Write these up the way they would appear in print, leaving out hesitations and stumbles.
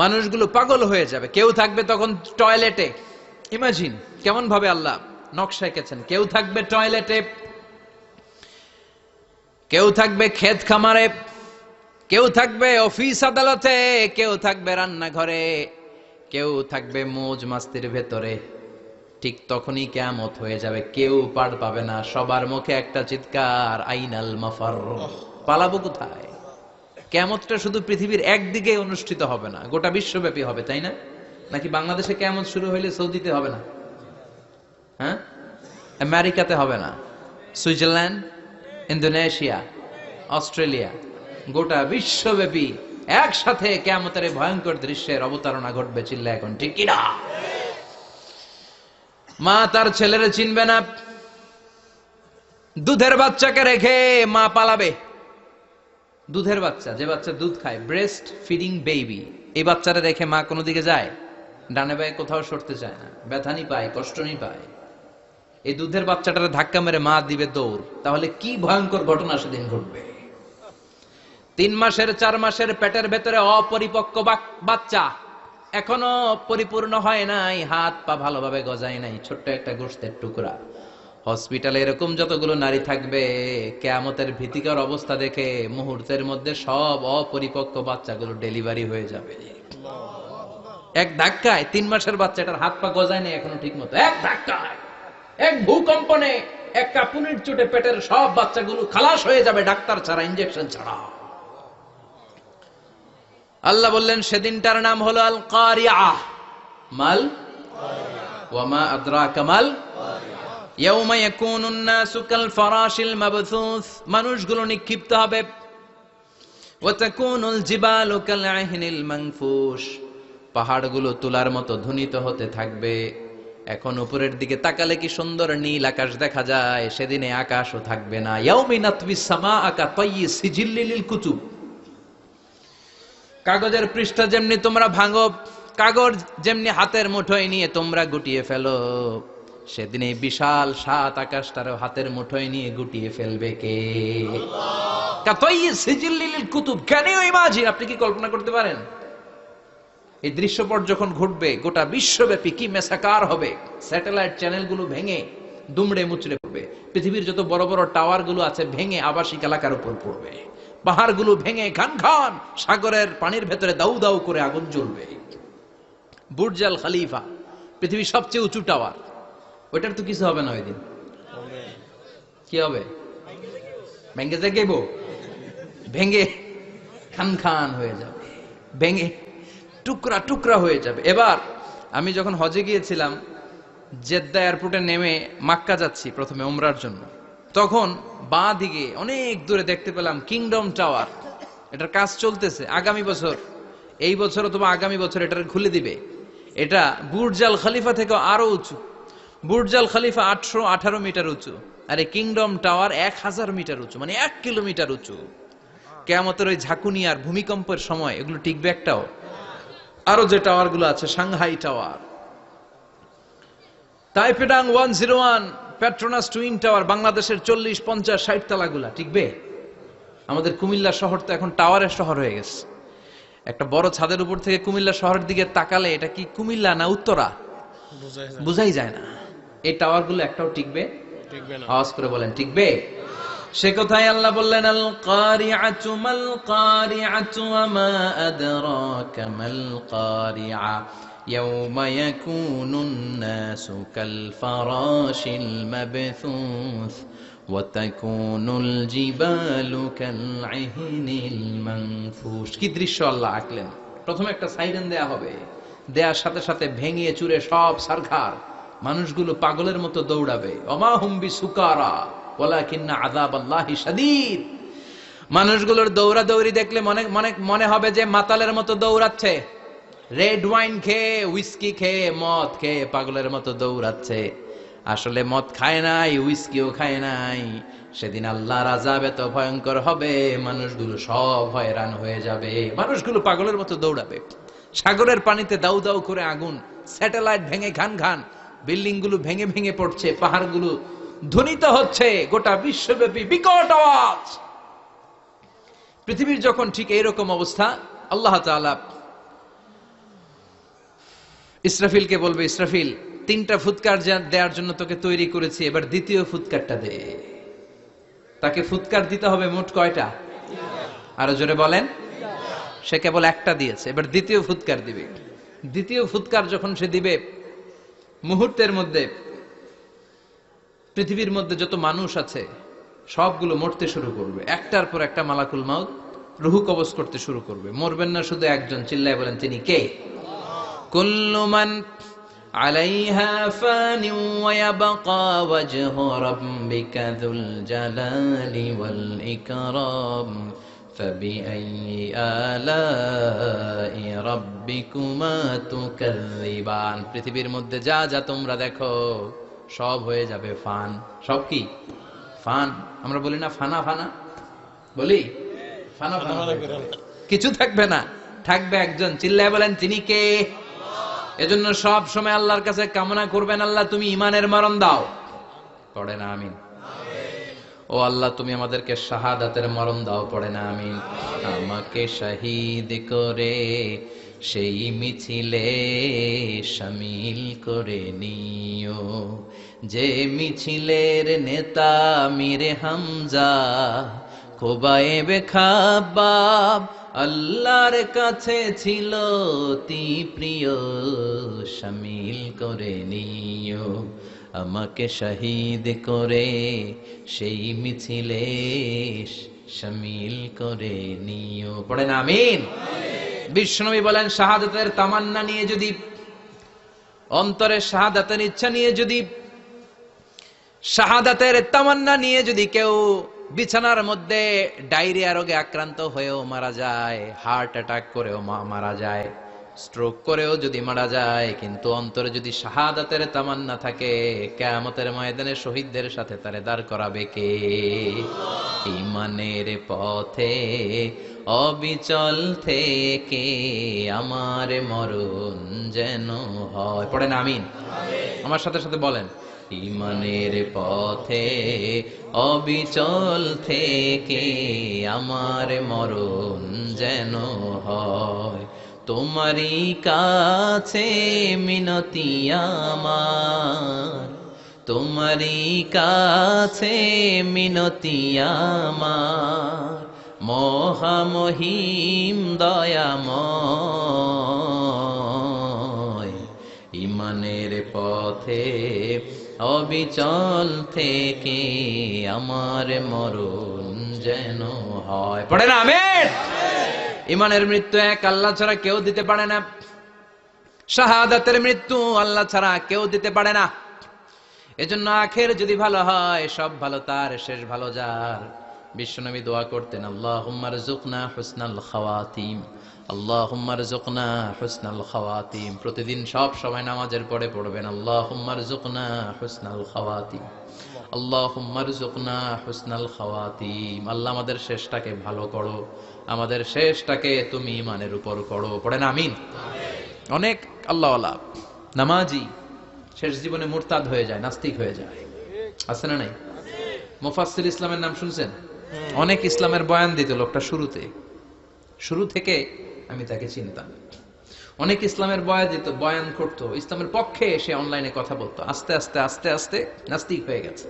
মানুষগুলো পাগল হয়ে যাবে। কেউ থাকবে তখন টয়লেটে, ইমাজিন কেমন ভাবে আল্লাহ নকশা এঁকেছেন। কেউ থাকবে টয়লেটে, কেউ থাকবে ক্ষেত খামারে, কেউ থাকবে অফিস আদালতে, কেউ থাকবে রান্নাঘরে, কেউ থাকবে মৌজ মাস্তির ভেতরে। ঠিক তখনই কিয়ামত হয়ে যাবে, কেউ পার পাবে না। সবার মুখে একটা চিৎকার, আইনাল মাফার, পালাবো কোথায়? কিয়ামতটা শুধু পৃথিবীর একদিকে অনুষ্ঠিত হবে না, গোটা বিশ্বব্যাপী হবে, তাই না? নাকি বাংলাদেশে কিয়ামত শুরু হইলে সৌদিতে হবে না? হ্যাঁ, আমেরিকাতে হবে না, সুইজারল্যান্ড, ইন্দোনেশিয়া, অস্ট্রেলিয়া, গোটা বিশ্বব্যাপী একসাথে কিয়ামতের ভয়ঙ্কর দৃশ্যের অবতারণা ঘটবে। চিল্লা এখন ঠিক কিনা? মা তার ছেলেরে চিনবে না, দুধের বাচ্চাকে রেখে মা পালাবে। দুধের বাচ্চা, যে বাচ্চা দুধ খায়, ব্রেস্ট ফিডিং বেবি, এই বাচ্চারা রেখে মা কোনো দিকে যায়? ডানে বায়ে কোথাও সরতে চায় না, ব্যথানি পায়, কষ্টনি পায়। এই দুধের বাচ্চাটারে ধাক্কা মেরে মা দিবে দৌড়। তাহলে কি ভয়ঙ্কর ঘটনা সেদিন ঘটবে। 3 মাসের 4 মাসের পেটের ভেতরে অপরিপক্ক বাচ্চা, এখনো পরিপূর্ণ হয় নাই, হাত পা ভালোভাবে গজায় নাই, ছোট্ট একটা গোশতের টুকরা। হসপিটালে এরকম যতগুলো নারী থাকবে, কিয়ামতের ভীতিকর অবস্থা দেখে মুহূর্তের মধ্যে সব অপরিপক্ক বাচ্চাগুলো ডেলিভারি হয়ে যাবে। এক ধাক্কায় 3 মাসের বাচ্চাটার হাত পা গজায় নাই এখনো ঠিক মতো, এক ধাক্কায়, এক ভূকম্পনে, এক কাঁপুনির চোটে পেটের সব বাচ্চাগুলো খালাস হয়ে যাবে, ডাক্তার ছাড়া, ইনজেকশন ছাড়া। আল্লাহ বললেন সেদিনটার নাম হলো আল কারিআহ। মাল ওয়া মা আদরাকা মাল ইয়াউমা ইয়াকুনুন নাসু কাল ফারাশিল মাবথুস, মানুষগুলো নিক্ষিপ্ত হবে। ওয়া তাকুনুল জিবালু কাল আহিনিল মানফুশ, পাহাড়গুলো তুলার মতো ধ্বনিত হতে থাকবে। এখন উপরের দিকে তাকালে কি সুন্দর নীল আকাশ দেখা যায়, সেদিনে আকাশও থাকবে না। ইয়াউমিন নাতবিস সামাআ কা তায়্যি সিজিল্লিল কুতুব, কাগজের পৃষ্ঠা যেমনি তোমরা ভাঙো, কাগজ যেমনি হাতের মুঠোয় নিয়ে তোমরা গুটিয়ে ফেলো, সেদিন এই বিশাল 7 আকাশটারও হাতের মুঠোয় নিয়ে গুটিয়ে ফেলবে কে? কাতাইয়ি সিজিল্লিল কুতুব। Can you imagine? আপনি কি কল্পনা করতে পারেন এই দৃশ্যপট যখন ঘটবে গোটা বিশ্বব্যাপী কি মেসাকার হবে? স্যাটেলাইট চ্যানেলগুলো ভেঙে দুমড়ে মুচড়ে পড়বে, পৃথিবীর যত বড় বড় টাওয়ার গুলো আছে ভেঙে আবাসিক এলাকার উপর পড়বে, পাহাড়গুলো ভেঙে খান খান সাগরের পানির ভেতরে দাউ দাউ করে আগুন জ্বলবে। বুর্জ আল খলিফা, পৃথিবীর সবচেয়ে উঁচু টাওয়ার, ওইটার তো কিছু হবে না ওই দিন। কি হবে? ভেঙে যাইব, ভেঙে খান খান হয়ে যাবে, ভেঙে টুকরা টুকরা হয়ে যাবে। এবার আমি যখন হজে গিয়েছিলাম, জেদ্দা এয়ারপোর্টে নেমে মাক্কা যাচ্ছি প্রথমে উমরার জন্য, তখন বাঁ দিকে অনেক দূরে দেখতে পেলাম কিংডম টাওয়ার। এটার কাজ চলতেছে, আগামী বছর, এই বছর অথবা আগামী বছর এটার খুলে দিবে। এটা বুর্জ আল খলিফা থেকে আরো উঁচু। বুর্জ আল খলিফা 818 মিটার উঁচু, আর এই কিংডম টাওয়ার 1000 মিটার উঁচু, মানে 1 কিলোমিটার উঁচু। কিয়ামতের ওই ঝাঁকুনি আর ভূমিকম্পের সময় এগুলো টিকবে একটাও? আরো যে টাওয়ার গুলো আছে, সাংহাই টাওয়ার, তাইপেডাং 101, পেট্রোনাস টুইন টাওয়ার, বাংলাদেশের 40, 50, 60 তালাগুলা টিকবে? আমাদের কুমিল্লা শহর তো এখন টাওয়ারের শহর হয়ে গেছে। একটা বড় ছাদের উপর থেকে কুমিল্লা শহরের দিকে তাকালে এটা কি কুমিল্লা না উত্তরা বুঝাই যায় না। এই টাওয়ার গুলো একটাও টিকবে? আওয়াজ করে বলেন টিকবে? সে কথাই আল্লাহ বললেন আল কারিআতু মাল কারিআতু ওয়া মা আদরাকা মাল কারিআ ইয়াউমা ইয়াকুনুন নাসু কাল ফারাশিল মাবথুস ওয়া তাকুনুল জিবালু কাল আহিনিল মানফুশ। কি দৃশ্য আল্লাহ আঁকলেন! প্রথমে একটা সাইরেন দেয়া হবে, দেয়ার সাথে সাথে ভেঙে চুরে সব সারখার, মানুষগুলো পাগলের মতো দৌড়াবে। ওমা হুম বিসুকারা ওয়ালাকিন্না আযাবাল্লাহি শাদীদ। মানুষগুলোর দৌড়াদৌড়ি দেখলে মনে হবে যে মাতালের মতো দৌড়াচ্ছে, রেড ওয়াইন খেয়ে, হুইস্কি খেয়ে, মদ খেয়ে পাগলের মতো দৌড়াচ্ছে। আসলে মদ খায় নাই, হুইস্কিও খায় নাই। সেদিন আল্লাহর আযাব এত ভয়ঙ্কর হবে, মানুষগুলো সব হয়রান হয়ে যাবে, মানুষগুলো পাগলের মতো দৌড়াবে। সাগরের পানিতে দাউ দাউ করে আগুন, স্যাটেলাইট ভেঙে খান খান, বিল্ডিং গুলো ভেঙে ভেঙে পড়ছে, পাহাড়গুলো ধ্বনিত হচ্ছে, গোটা বিশ্বব্যাপী বিকট আওয়াজ। পৃথিবীর যখন ঠিক এইরকম অবস্থা, আল্লাহ তাআলা ইসরাফিলকে বলবে, ইসরাফিল 3টা ফুৎকার দেওয়ার জন্য তোকে তৈরি করেছি, এবার দ্বিতীয় ফুৎকারটা দে। তাকে ফুৎকার দিতে হবে মোট কয়টা? আরো জোরে বলেন। সে কেবল একটা দিয়েছে, এবার দ্বিতীয় ফুৎকার দিবে। দ্বিতীয় ফুৎকার যখন সে দিবে, মুহূর্তের মধ্যে পৃথিবীর মধ্যে যত মানুষ আছে সবগুলো মরতে শুরু করবে, একটার পর একটা মালাকুল মাউত রুহু কবজ করতে শুরু করবে। মরবেন না শুধু একজন, চিল্লায় বলেন তিনি কে? কুল্লু মান আলাইহা ফানি ওয়া ইয়াবকা ওয়াজহু রাব্বিকা যুল জালালি ওয়াল ইকরাম ফাবিআইয়ি আলাই রাব্বিকুমা তুকাযযিবান। পৃথিবীর মধ্যে যা যা তোমরা দেখো সব হয়ে যাবে ফান। সব কি? ফান। আমরা বলি না ফানা ফানা, বলি ফানা ফানা, কিছু থাকবে না, থাকবে একজন, চিল্লায় বলেন তিনি কে? এজন্য সব সময় আল্লাহর কাছে কামনা করবেন, আল্লাহ তুমি ঈমানের মরণ দাও। পড়ে না আমিন। ও আল্লাহ তুমি আমাদেরকে শাহাদাতের মরণ দাও। পড়ে না আমিন। আমাকে শহীদ করে সেই মিছিলে শামিল করে নিও, যে মিছিলের নেতা মীরে হামজা খোবায়েবে খাব্বাব আল্লাহর কাছে ছিল অতি প্রিয়, শামিল করে নিও। আমাকে শহীদ করে সেই মিছিলে শামিল করে নিও। পড়েন আমিন। বিশ্বনবী বলেন, শাহাদাতের তামান্না নিয়ে যদি, অন্তরে শাহাদাতের ইচ্ছা নিয়ে যদি, শাহাদাতের তামান্না নিয়ে যদি কেউ বিছানার মধ্যে ডায়রিয়া রোগে আক্রান্ত হয়েও মারা যায়, হার্ট অ্যাটাক করেও মারা যায়, স্ট্রোক করেও যদি মারা যায়, কিন্তু অন্তরে যদি শাহাদাতের তামান্না থাকে, কিয়ামতের ময়দানে শহীদদের সাথে তারে দাঁড় করাবে কে? ঈমানের পথে অবিচল থেকে আমার মরণ যেন হয়। পড়েন আমিন। আমার সাথে সাথে বলেন, ঈমানের পথে অবিচল থেকে আমার মরণ যেন হয়। তোমারই কাছে মিনতি আমার, তোমারই কাছে মিনতি আমার, মহামহিম দয়াময়। ঈমানের পথে অবিচল থেকে আমার মরণ যেন হয়। পড়েন আমিন। ঈমানের মৃত্যু এক, আল্লাহ ছাড়া কেউ দিতে পারে না। শাহাদাতের মৃত্যু আল্লাহ ছাড়া কেউ দিতে পারে না। এজন্য আখের যদি ভালো হয়, সব ভালো তার, শেষ ভালো যার। বিশ্বনবী দোয়া করতেন, আল্লাহুম্মা রযুকনা হুসনাল খাওয়াতিম, আল্লাহুম্মা রযুকনা হুসনাল খাওয়াতিম। প্রতিদিন সব সময় নামাজের পরে পড়বেন, আল্লাহুম্মা রযুকনা হুসনাল খাওয়াতিম, আল্লাহুম্মা রযুকনা হুসনাল খাওয়াতিম। আল্লাহ আমাদের শেষটাকে ভালো করো, আমাদের শেষটাকে তুমি ঈমানের উপর করো। পড়েন আমিন। অনেক আল্লাহওয়ালা নামাজি শেষ জীবনে মুরতাদ হয়ে যায়, নাস্তিক হয়ে যায়, আছে না নাই? মুফাসসির ইসলামের নাম শুনছেন? অনেক ইসলামের বয়ান দিত লোকটা শুরুতে, শুরু থেকে আমি তাকে চিনতাম। অনেক ইসলামের বয়ান করতো, ইসলামের পক্ষে সে অনলাইনে কথা বলতো। আস্তে আস্তে আস্তে আস্তে নাস্তিক হয়ে গেছে।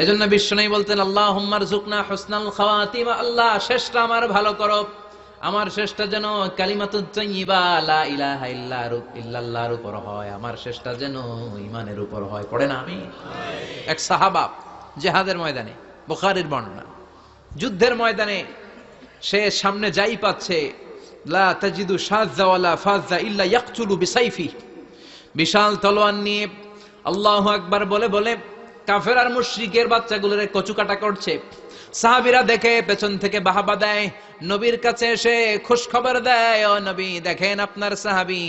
এজন্য বিশ্বনবী বলতেন, আল্লাহুম্মা রযুকনা হুসনাল খাওয়াতিম, আল্লাহ শেষটা আমার ভালো করো, আমার শেষটা যেন কালিমাতুত তাইয়্যিবা লা ইলাহা ইল্লাল্লাহর উপর হয়, আমার শেষটা যেন ঈমানের উপর হয়। পড়েন আমিন। এক সাহাবা জিহাদের ময়দানে, বুখারীর বর্ণনা, যুদ্ধের ময়দানে সে সামনে যাই পাচ্ছে, লা তাজিদু শাযযা ওয়ালা ফাযযা ইল্লা ইয়াকতুলু বিসাইফি, বিশাল তলোয়ার নিয়ে আল্লাহু আকবার বলে বলে কাফের আর মুশরিকের বাচ্চাগুলোরে কচুকাটা করছে। সাহাবীরা দেখে পেছন থেকে বাহাবা দেয়, নবীর কাছে এসে খুশ খবর দেয়, ও নবী দেখেন আপনার সাহাবী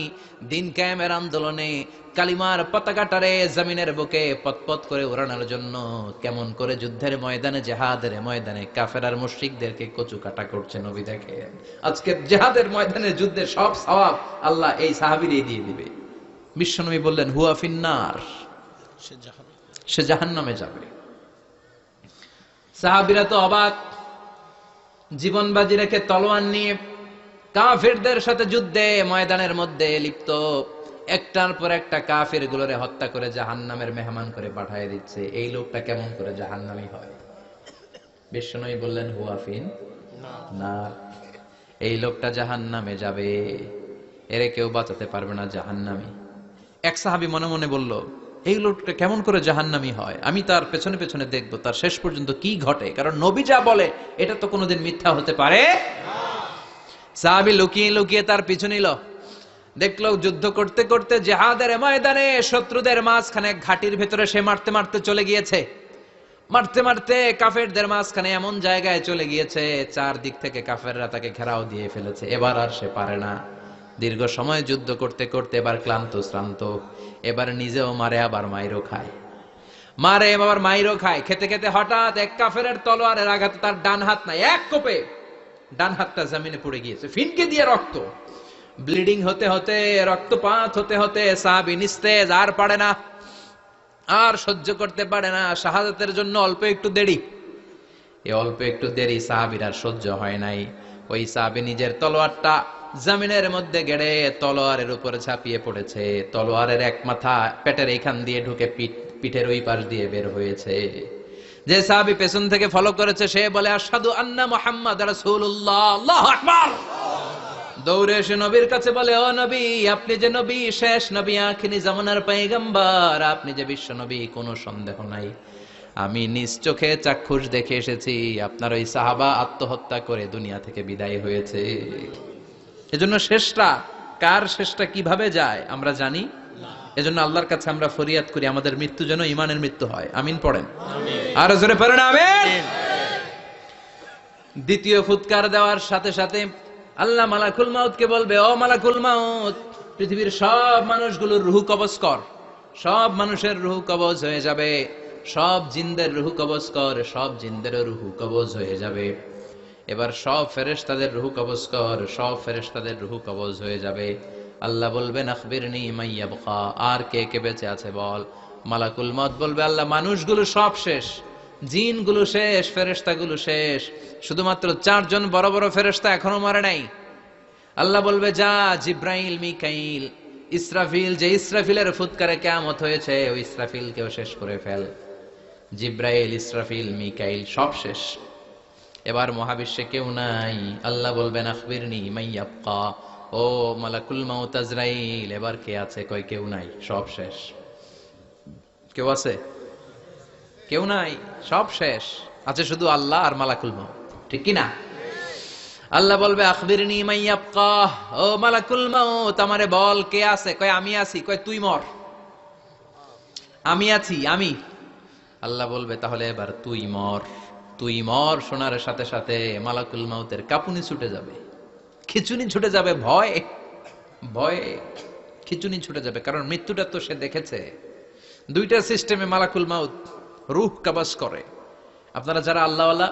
দিন কায়েমের আন্দোলনে কালিমার পতাকাটারে জমিনের বুকে পতপত করে উড়ানোর জন্য কেমন করে যুদ্ধের ময়দানে, জিহাদের ময়দানে কাফের আর মুশরিকদেরকে কচুকাটা করছে। নবী দেখেন আজকে জিহাদের ময়দানে যুদ্ধের সব সওয়াব আল্লাহ এই সাহাবীরই দিয়ে দিবে। বিশ্বনবী বললেন, হুয়া ফিন্নার, সে জাহান্নামে যাবে। সাহাবীরা তো অবাক, জীবন বাজি রেখে তলোয়ার নিয়ে কাফেরদের সাথে যুদ্ধে ময়দানের মধ্যে লিপ্ত একটার পর একটা কাফের গুলোরে হত্যা করে জাহান্নামের মেহমান করে পাঠিয়ে দিচ্ছে। এই লোকটা কেমন করে জাহান্নামী হয়? বিশ্বনবী বললেন হুয়াফিন না, এই লোকটা জাহান্নামে যাবে, এরে কেউ বাঁচাতে পারবে না, জাহান্নামী। এক সাহাবী মনে মনে বলল, এই লোকটা কেমন করে জাহান্নামী হয়, আমি তার পেছনে পেছনে দেখবো তার শেষ পর্যন্ত কি ঘটে, কারণ নবী যা বলে এটা তো কোনোদিন মিথ্যা হতে পারে না। সাহাবী লুকিয়ে লুকিয়ে তার পিছু নিল। দেখলো যুদ্ধ করতে করতে জিহাদের ময়দানে শত্রুদের মাঝখানে ঘাটির ভেতরে সে মারতে মারতে চলে গিয়েছে। মারতে মারতে কাফেরদের মাঝখানে এমন জায়গায় চলে গিয়েছে, চারদিক থেকে কাফেররা তাকে ঘেরাও দিয়ে ফেলেছে। এবার আর সে পারে না। দীর্ঘ সময় যুদ্ধ করতে করতে এবার ক্লান্ত শ্রান্ত, এবার নিজেও মারে আবার মাইরও খায়, মারে আবার মাইরও খায়। খেতে খেতে হঠাৎ এক কাফেরের তলোয়ারের আঘাতে তার ডান হাত নাই, এক কোপে ডান হাতটা জমিনে পড়ে গিয়েছে, ফিনকে দিয়ে রক্ত, ব্লিডিং হতে হতে, রক্তপাত হতে হতে সাহাবী নিস্তেজ, আর পারে না, আর সহ্য করতে পারে না। শাহাদাতের জন্য অল্প একটু দেরি, এই অল্প একটু দেরি সাহাবীর আর সহ্য হয় নাই। ওই সাহাবী নিজের তলোয়ারটা জমিনের মধ্যে গেড়ে তলোয়ারের উপরে ঝাঁপিয়ে পড়েছে। তলোয়ারের এক মাথা পেটের এইখান দিয়ে ঢুকে পিঠের ওই পাশ দিয়ে বের হয়েছে। যে সাহাবী পেছন থেকে ফলো করেছে সে বলে আশহাদু আন্না মুহাম্মাদ রাসূলুল্লাহ, আল্লাহু আকবার। দৌড়ে এসে নবীর কাছে বলে, ও নবী, আপনি যে নবী, শেষ নবী, আখিরি জামানার পয়গম্বর, আপনি যে বিশ্ব নবী, কোনো সন্দেহ নাই। আমি নিজ চোখে চাক্ষুষ দেখে এসেছি আপনার ওই সাহাবা আত্মহত্যা করে দুনিয়া থেকে বিদায় হয়েছে। এজন্য শেষটা কার, শেষটা কিভাবে যায় আমরা জানি। এজন্য আল্লাহর কাছে আমরা ফরিয়াদ করি আমাদের মৃত্যু যেন ঈমানের মৃত্যু হয়। আমিন পড়েন, আর জোরে পড়েন আমিন। দ্বিতীয় ফুৎকার দেওয়ার সাথে সাথে আল্লাহ মালাকুল মাউতকে বলবে, ও মালাকুল মাউত, পৃথিবীর সব মানুষগুলোর রূহ কবজ কর। সব মানুষের রূহ কবজ হয়ে যাবে, সব জিনদের রূহ কবজ কর, সব জিনদের রূহ কবজ হয়ে যাবে। এবার সব ফেরেশতাদের রূহ কবজ কর, সব ফেরেশতাদের রূহ কবজ হয়ে যাবে। আল্লাহ বলবেন আখবিরনি মাইয়াবকা, আর কে কে বেঁচে আছে বল। মালাকুল মাউত বলবে, আল্লাহ মানুষগুলো সব শেষ, জিনগুলো শেষ, ফেরেশতাগুলো শেষ, শুধুমাত্র 4 জন বড় বড় ফেরেশতা এখনো মরে নাই। আল্লাহ বলবে, যা জিব্রাইল, মিকাইল, ইসরাফিল, যে ইসরাফিলের ফুৎকারে কিয়ামত হয়েছে ওই ইসরাফিলকেও শেষ করে ফেল। জিব্রাইল, ইসরাফিল, মিকাইল সব শেষ। এবার মহাবিশ্বে কেউ নাই। আল্লাহ বলবেন আখবিরনি মাইয়াবকা, ও মালাকুল মাউত আজরাইল, এবার কে আছে? কই কেউ নাই, সব শেষ। কেউ আছে? কেউ নাই, সব শেষ। আছে শুধু আল্লাহ আর মালাকুল মাউত, ঠিক কি না? আল্লাহ বলবে আখবিরনি মাইয়াবকা, ও মালাকুল মাউত আমারে বল কে আছে? কয় আমি আছি। কয় তুই মর। আমি আছি, আমি। আল্লাহ বলবে তাহলে এবার তুই মর। তুই মর শোনার সাথে সাথে মালাকুল মাউতের কাঁপুনি ছুটে যাবে, খিচুনি ছুটে যাবে, ভয় ভয়ে খিচুনি ছুটে যাবে, কারণ মৃত্যুটা তো সে দেখেছে। দুইটা সিস্টেমে মালাকুল মাউত রূহ কবজ করে। আপনারা যারা আল্লাহওয়ালা,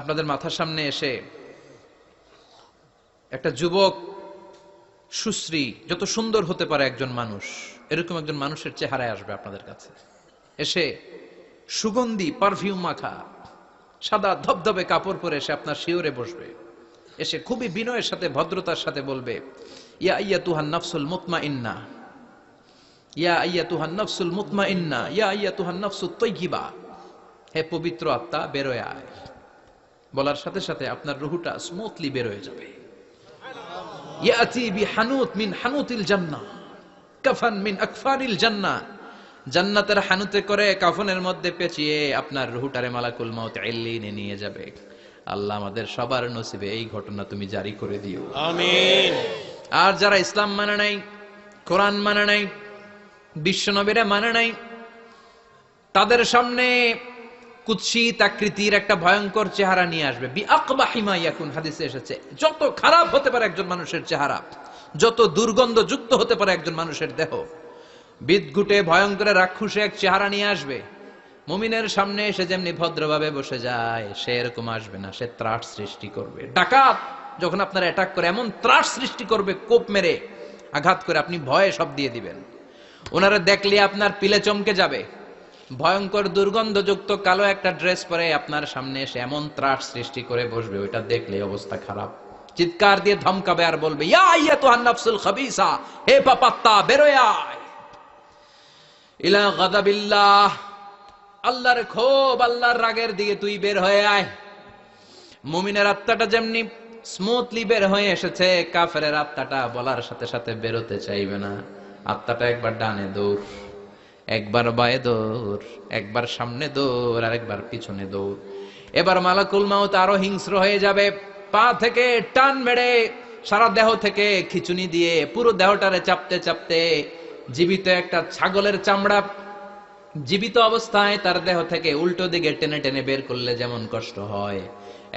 আপনাদের মাথার সামনে এসে একটা যুবক, সুশ্রী, যত সুন্দর হতে পারে একজন মানুষ, এরকম একজন মানুষের চেহারায় আসবে আপনাদের কাছে। এসে সুগন্ধি পারফিউম মাখা সাদা ধবধবে কাপড় পরে এসে আপনার শিওরে বসবে। এসে খুবই বিনয়ের সাথে, ভদ্রতার সাথে বলবে, ইয়া আইয়াতুহান নাফসুল মুতমাইন্না, ইয়া আইয়াতুহান নাফসুল মুতমাইন্না, ইয়া আইয়াতুহান নাফসুত তাইয়্যিবা, হে পবিত্র আত্মা বেরোয় আয়। বলার সাথে সাথে আপনার রুহটা স্মুথলি বের হয়ে যাবে। ইয়াতি বিহানুত মিন হানুতিল জান্নাহ, কাফান মিন আকফানিল জান্নাহ, জান্নাতের হানুতে করে কাফনের মধ্যে পেঁচিয়ে আপনার রুহটারে মালাকুল মাউত ইল্লিনে নিয়ে যাবে। আল্লাহ আমাদের সবার নসিবে এই ঘটনা তুমি জারি করে দিও, আমিন। আর যারা ইসলাম মানে নাই, কোরআন মানে নাই, বিশ্ব নবীরা মানে নাই, তাদের সামনে কুৎসিত আকৃতির একটা ভয়ঙ্কর চেহারা নিয়ে আসবে। বিআকবাহি মা ইয়াকুন, হাদিসে এসেছে, যত খারাপ হতে পারে একজন মানুষের চেহারা, যত দুর্গন্ধযুক্ত হতে পারে একজন মানুষের দেহ, বিদঘুটে ভয়ঙ্কর রাক্ষসে এক চেহারা নিয়ে আসবে। মুমিনের সামনে এসে যেমনি ভদ্রভাবে বসে যায়, সে এরকম আসবে না, সে ত্রাস সৃষ্টি করবে। ডাকাত যখন আপনার অ্যাটাক করে এমন ত্রাস সৃষ্টি করবে, কোপ মেরে আঘাত করে আপনি ভয়ে সব দিয়ে দিবেন। ওনারা দেখলে আপনার পিলে চমকে যাবে। ভয়ঙ্কর দুর্গন্ধযুক্ত কালো একটা ড্রেস পরে আপনার সামনে এসে এমন ত্রাস সৃষ্টি করে বসবে, ওইটা দেখলে অবস্থা খারাপ। চিৎকার দিয়ে ধমকাবে আর বলবে, ইয়া আইয়াতুহান নাফসুল খাবিসা, হে পাপাত্তা বেরোয় আয়, ইলা গাদাবিল্লাহ, আল্লাহর ক্ষোভ, আল্লাহর রাগের দিকে তুই বের হয়ে আয়। মুমিনের আত্মাটা যেমনি স্মুথলি বের হয়ে এসেছে, কাফেরের আত্মাটা বলার সাথে সাথে বেরোতে চাইবে না। আত্মাটা একবার ডানে দৌড়, একবার বায়ে দৌড়, একবার সামনে দৌড়, আর একবার পিছনে দৌড়। এবার মালাকুল মাউত আরো হিংস্র হয়ে যাবে, পা থেকে টান মেরে সারা দেহ থেকে খিচুনি দিয়ে পুরো দেহটারে চাপতে চাপতে জীবিত একটা ছাগলের চামড়া জীবিত অবস্থায় তার দেহ থেকে উল্টো দিকে টেনে টেনে বের করলে যেমন কষ্ট হয়,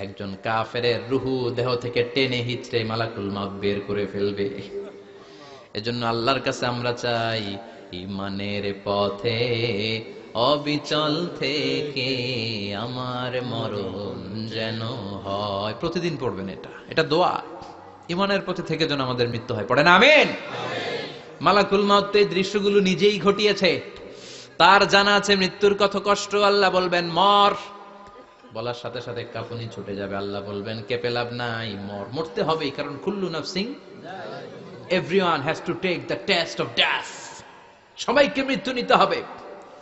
একজন কাফেরের রুহু দেহ থেকে টেনে হিচড়ে মালাকুল মাউত বের করে ফেলবে। এজন্য আল্লাহর কাছে আমরা চাই, ঈমানের পথে অবিচল থেকে আমার মরণ যেন হয়। প্রতিদিন পড়বেন এটা দোয়া, ঈমানের পথে থেকে যেন আমাদের মৃত্যু হয়। পড়েন আমিন। মালাকুল মাউত এই দৃশ্যগুলো নিজেই ঘটিয়েছে, তার জানা আছে মৃত্যুর কত কষ্ট। আল্লাহ বলবেন মর, বলার সাথে সাথে কাঁপুনি ছুটে যাবে। আল্লাহ বলবেন কেঁপে লাভ নাই, মর, মরতে হবে, কারণ কুল্লু নাফসিন, everyone has to take the test of death, সবাইকে মৃত্যু নিতে হবে,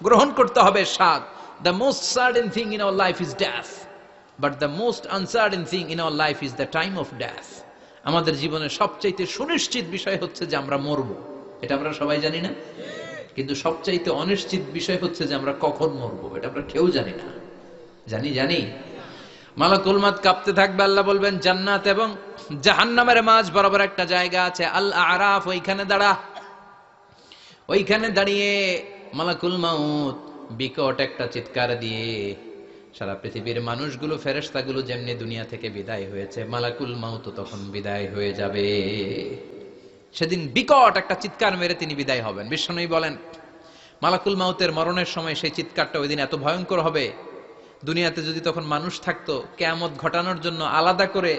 গ্রহণ করতে হবে স্বাদ। The most certain thing in our life is death, but the most uncertain thing in our life is the time of death. আমাদের জীবনের সবচাইতে সুনিশ্চিত বিষয় হচ্ছে যে আমরা মরব, এটা আমরা সবাই জানি না, কিন্তু সবচাইতে অনিশ্চিত বিষয় হচ্ছে যে আমরা কখন মরব, এটা আমরা কেউ জানি না। জানি মালাকুল মাউত কাঁপতে থাকবে। আল্লাহ বলবেন জান্নাত এবং জাহান্নামের মাঝ বরাবর একটা জায়গা আছে, আল আরাফ, ওইখানে দাঁড়া। ওইখানে দাঁড়িয়ে মালাকুল মাউত বিকট একটা চিৎকার দিয়ে সারা পৃথিবীর মানুষগুলো, ফেরেশতাগুলো যেমনি দুনিয়া থেকে বিদায় হয়েছে, মালাকুল মাউত তখন বিদায় হয়ে যাবে। সেদিন বিকট একটা চিৎকার মেরে তিনি বিদায় হবেন। বিশ্বনবী বলেন মালাকুল মাউতের মরণের সময় সেই চিৎকারটা ওই দিন এত ভয়ঙ্কর হবে, দুনিয়াতে যদি তখন মানুষ থাকতো, কিয়ামত ঘটানোর জন্য আলাদা করে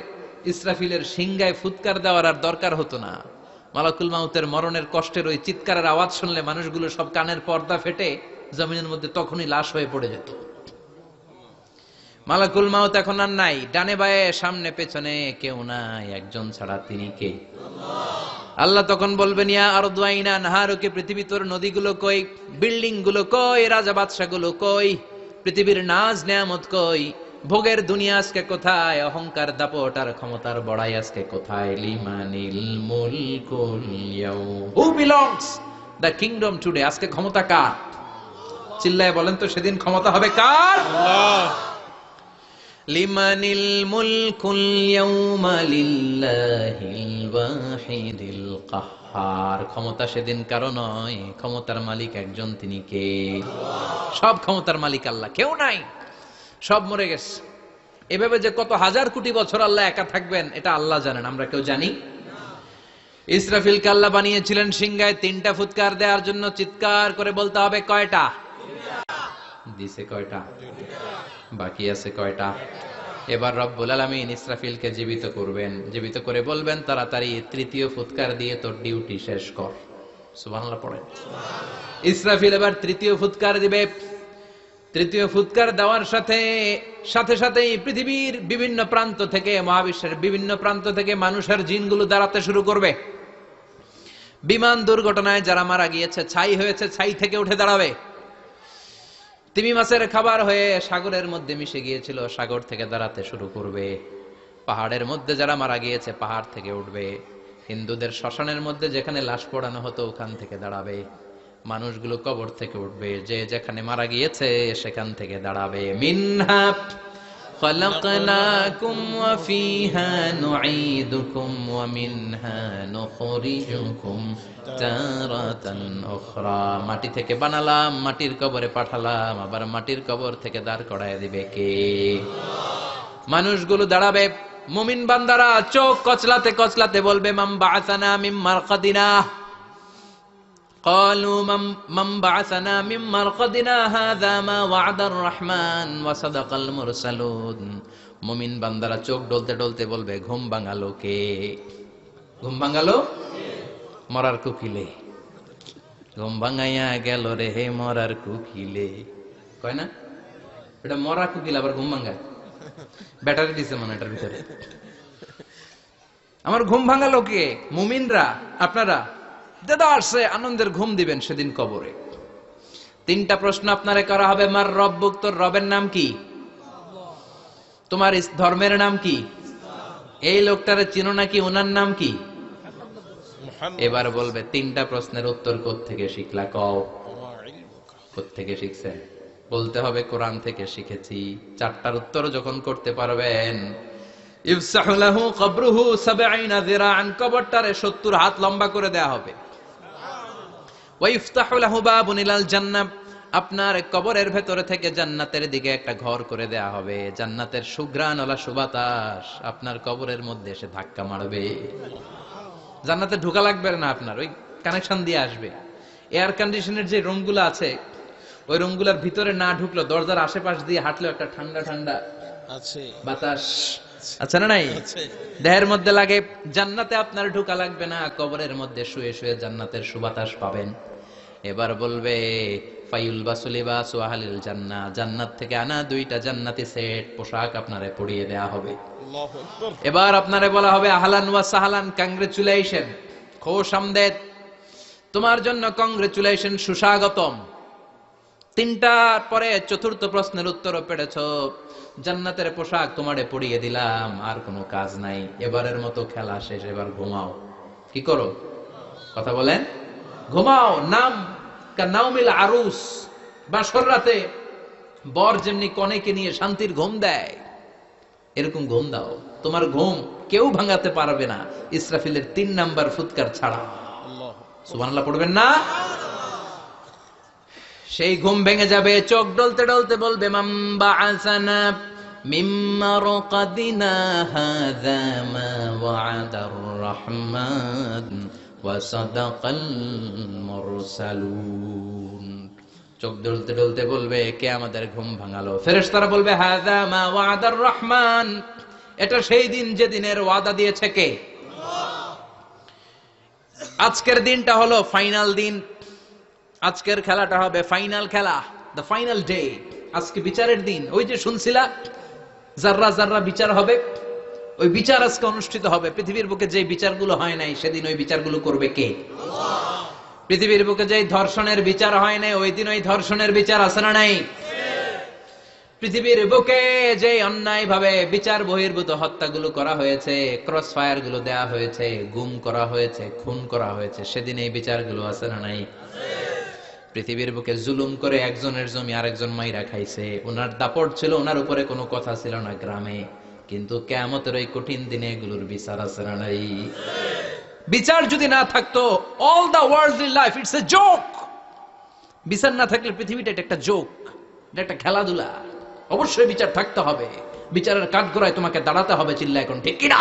ইসরাফিলের সিংগায় ফুৎকার দেওয়ার আর দরকার হতো না। মালাকুল মাউতের মরণের কষ্টের ওই চিৎকারের আওয়াজ শুনলে মানুষগুলো সব কানের পর্দা ফেটে জমিনের মধ্যে তখনই লাশ হয়ে পড়ে যেত। মালাকুল মাউত এখন আর নাই, ডানে বায়ে সামনে পেছনে কেউ নাই, একজন ছাড়া, তিনি কে? আল্লাহ তখন বলবেন ইয়া আরদু আইনা নাহারুকে, পৃথিবী তোর নদীগুলো কই, বিল্ডিং গুলো কই, রাজা বাদশা গুলো কই, পৃথিবীর নাজ নেয়ামত কই, ভোগের দুনিয়া আজকে কোথায়, অহংকার দাপট আর ক্ষমতার বড়াই আজকে কোথায়? লিমানিল মুলকুল ইয়াউম, who belongs the kingdom today, আজকে ক্ষমতা কার? চিল্লায় বলেন তো, সেদিন ক্ষমতা হবে কার? আল্লাহ। লিমানিল মুলকুল ইয়াউমা লিল্লাহিল ওয়াহিদিল কাহ্হার, ক্ষমতা সেদিন কারো নয়, ক্ষমতার মালিক একজন, তিনি কে? সব ক্ষমতার মালিক আল্লাহ, কেউ নাই, সব মরে গেছে। এভাবে যে কত হাজার কোটি বছর আল্লাহ একা থাকবেন এটা আল্লাহ জানেন, আমরা কেউ জানি? ইসরাফিলকে আল্লাহ বানিয়েছিলেন সিংহায় 3টা ফুৎকার দেওয়ার জন্য, চিৎকার করে বলতে হবে কয়টা? দিছে কয়টা? বাকি আছে কয়টা? এবার রব্বুল আলামিন ইসরাফিলকে জীবিত করবেন, জীবিত করে বলবেন তাড়াতাড়ি 3য় ফুৎকার দিয়ে তোর ডিউটি শেষ কর। সুবহানাল্লাহ পড়েন। ইসরাফিল এবার 3য় ফুৎকার দিবে। 3য় ফুৎকার দেওয়ার সাথে সাথেই পৃথিবীর বিভিন্ন প্রান্ত থেকে, মহাবিশ্বের বিভিন্ন প্রান্ত থেকে মানুষের জিনগুলো দাঁড়াতে শুরু করবে। বিমান দুর্ঘটনায় যারা মারা গিয়েছে, ছাই হয়েছে, ছাই থেকে উঠে দাঁড়াবে। তিমি মাছের খাবার হয়ে সাগরের মধ্যে মিশে গিয়েছিল, সাগর থেকে দাঁড়াতে শুরু করবে। পাহাড়ের মধ্যে যারা মারা গিয়েছে, পাহাড় থেকে উঠবে। হিন্দুদের শ্মশানের মধ্যে যেখানে লাশ পোড়ানো হতো, ওখান থেকে দাঁড়াবে। মানুষগুলো কবর থেকে উঠবে, যে যেখানে মারা গিয়েছে সেখান থেকে দাঁড়াবে। মিনহা খালাকনাকুম ওয়া ফিহা নুঈদুকুম ওয়া মিনহা নুখরিজুকুম তারাতান উখরা, মাটি থেকে বানালাম, মাটির কবরে পাঠালাম, আবার মাটির কবর থেকে দাঁড় করায় দিবে কে? মানুষগুলো দাঁড়াবে। মুমিন বান্দারা চোখ কচলাতে কচলাতে বলবে মান বাআসানা মিন মারকাদিনা, قالوا من بعثنا من مرقدنا هذا ما وعد الرحمن وصدق المرسلون। মুমিন বান্দারা চোখ ডলতে ডলতে বলবে ঘুম ভাঙালো কে? ঘুম ভাঙালো মরার কুকিলে, ঘুম ভাঙাইয়া গেল রে হে মরার কুকিলে, কয় না? এটা মরা কুকিল আবার ঘুম ভাঙায়, ব্যাটারি দিছে মনে এটার ভিতরে। আমার ঘুম ভাঙালো কে? মুমিনরা, আপনারা দাদা আসছে, আনন্দের ঘুম দিবেন সেদিন কবরে। তিনটা প্রশ্ন আপনারে করা হবে। মার রব্বুক, তোর রবের নাম কি? তোমার ধর্মের নাম কি? এই লোকটারে চিনো নাকি? ওনার নাম কি? এবার বলবে তিনটা প্রশ্নের উত্তর কোত্থেকে শিখলা? কও কোত্থেকে শিখছেন? বলতে হবে কোরআন থেকে শিখেছি। চারটার উত্তর যখন করতে পারবেন, ইফসাহু লাহু কবরুহু ৭০ যিরাআন, কবরটারে ৭০ হাত লম্বা করে দেয়া হবে। ওয়া ইফতাহু লাহু বাবুন ইলাল জান্নাহ, আপনার কবরের ভেতরে থেকে জান্নাতের দিকে একটা ঘর করে দেয়া হবে। জান্নাতের সুঘ্রাণওয়ালা সুবাতাস আপনার কবরের মধ্যে এসে ধাক্কা মারবে। জান্নাতে ঢোকা লাগবে না, আপনার ওই কানেকশন দিয়ে আসবে। এয়ার কন্ডিশনের যে রুমগুলো আছে, ওই রুমগুলোর ভিতরে না ঢুকলো, দরজার আশেপাশ দিয়ে হাঁটলেও একটা ঠান্ডা ঠান্ডা আছে বাতাস আছে না নাই? দেহের মধ্যে লাগে। জান্নাতে আপনার ঢোকা লাগবে না, কবরের মধ্যে শুয়ে শুয়ে জান্নাতের সুবাতাস পাবেন। এবার বলবে ফায়ুলবাসু লিবাসু আহলিল জান্নাহ, জান্নাত থেকে আনা 2টা জান্নাতি সেট পোশাক আপনারে পরিয়ে দেয়া হবে। আল্লাহু আকবার। এবার আপনারে বলা হবে আহলান ওয়া সাহলান, কংগ্রেচুলেশন, খোশামদেদ, তোমার জন্য কংগ্রেচুলেশন, সুস্বাগতম। তিনটার পরে চতুর্থ প্রশ্নের উত্তরও পেরেছো, জান্নাতের পোশাক তোমারে পরিয়ে দিলাম, আর কোনো কাজ নাই, এবারের মতো খেলা শেষ, এবার ঘুমাও। কি করো? কথা বলেন। ঘুমাও। নাম কানাউমিল আরুস, বাসর রাতে বর যেমনি কনেকে নিয়ে শান্তির ঘুম দেয়, এরকম ঘুম দাও। তোমার ঘুম কেউ ভাঙাতে পারবে না ইসরাফিলের 3 নাম্বার ফুৎকার ছাড়া। সুবহানাল্লাহ পড়বেন না? সেই ঘুম ভেঙে যাবে, চোখ ডলতে ডলতে বলবে মান বাআসানা মিন মারকাদিনা হাযা মা ওয়া'দার রাহমান ওয়া সাদাকাল মুরসালুন। চোখ ডলতে ডলতে বলবে কে আমাদের ঘুম ভাঙালো? ফেরেশতারা বলবে হাযা মা ওয়া'দার রাহমান, এটা সেই দিন যেদিনের ওয়াদা দিয়েছে কে? আল্লাহ। আজকের দিনটা হলো ফাইনাল দিন, আজকের খেলাটা হবে ফাইনাল খেলা, দ্য ফাইনাল ডে। আজকে বিচারের দিন। ওই যে শুনছিলা জাররা জাররা বিচার হবে, ওই বিচার আজকে অনুষ্ঠিত হবে। পৃথিবীর বুকে যে বিচারগুলো হয় নাই সেদিন ওই বিচারগুলো করবে কে? আল্লাহ। পৃথিবীর বুকে যে ধর্ষণের বিচার হয় নাই, ওই দিন ওই ধর্ষণের বিচার আছে না নাই? পৃথিবীর বুকে যে অন্যায় ভাবে বিচার বহির্ভূত হত্যাগুলো করা হয়েছে, ক্রস ফায়ার গুলো দেয়া হয়েছে, গুম করা হয়েছে, খুন করা হয়েছে, সেদিন এই বিচারগুলো আছে না নাই? পৃথিবীর বুকে জুলুম করে একজনের জমি আরেকজন মাইরা খাইছে, ওনার দাপট ছিল, ওনার উপরে কোনো কথা ছিল না গ্রামে, কিন্তু কিয়ামতের ওই কঠিন দিনে এগুলোর বিচার আছে না নাই? বিচার যদি না থাকতো, all the worldly life it's a joke. বিচার না থাকলে পৃথিবীটা একটা জোক, এটা একটা খেলাধুলা। অবশ্যই বিচার থাকতে হবে, বিচারের কাঠগড়ায় তোমাকে দাঁড়াতে হবে। চিল্লা এখন ঠিক কিনা?